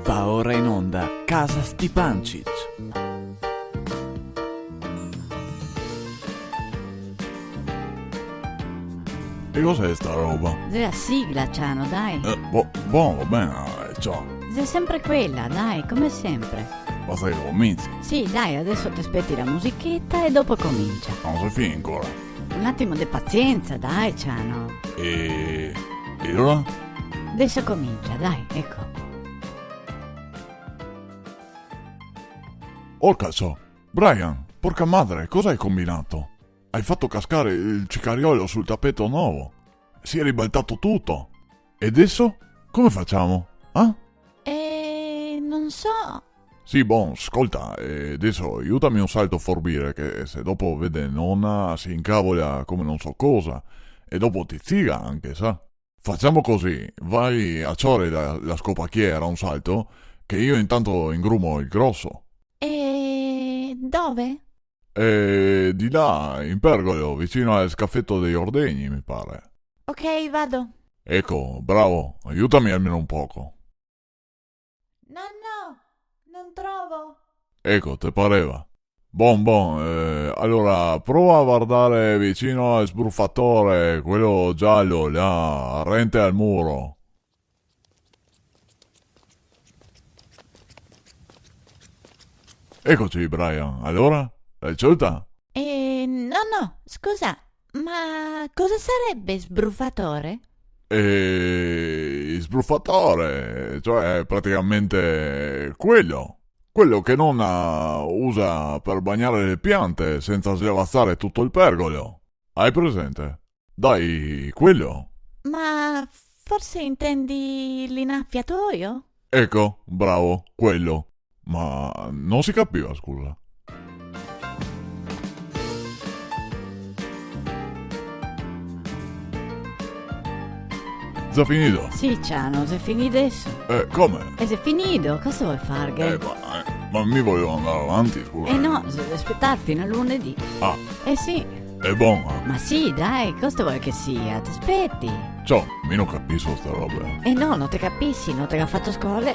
Va ora in onda Casa Stipancic. E cos'è sta roba? La sigla, Ciano, dai. Buono, va bene, ciao. È sempre quella, dai, come sempre. Basta che cominci. Sì, dai, adesso ti aspetti la musichetta e dopo comincia. Non si fine ancora. Un attimo di pazienza, dai, Ciano. E ora? Adesso comincia, dai, ecco. Oh cazzo, Brian, porca madre, cosa hai combinato? Hai fatto cascare il cicariolo sul tappeto nuovo. Si è ribaltato tutto. E adesso? Come facciamo? Ah? Non so. Sì, ascolta, adesso aiutami un salto a forbire che se dopo vede nonna si incavola come non so cosa e dopo ti ziga anche, sa? Facciamo così, vai a ciore la scopacchiera un salto che io intanto ingrumo il grosso. E dove? Di là, in pergolo, vicino al scaffetto degli ordegni, mi pare. Ok, vado. Ecco, bravo, aiutami almeno un poco. No, non trovo. Ecco, te pareva. Allora prova a guardare vicino al sbruffatore, quello giallo, là, arrente al muro. Eccoci, Brian, allora? L'hai scelta? No, scusa, ma cosa sarebbe sbruffatore? Sbruffatore, cioè praticamente quello che nonna usa per bagnare le piante senza svastare tutto il pergolo. Hai presente? Dai, quello. Ma forse intendi l'inaffiatoio? Ecco, bravo, quello. Ma non si capiva, scusa. Già finito? Sì, Ciano, se finì adesso. Come? E se finito, cosa vuoi fare, Gay? Ma mi voglio andare avanti, scusa. No, se devi aspettare fino a lunedì. Ah, Sì. è buono. Ma sì, dai, cosa vuoi che sia? Ti aspetti. Ciao, mi non capisco sta roba. No, non ti capisci, non ti ha fatto scuola.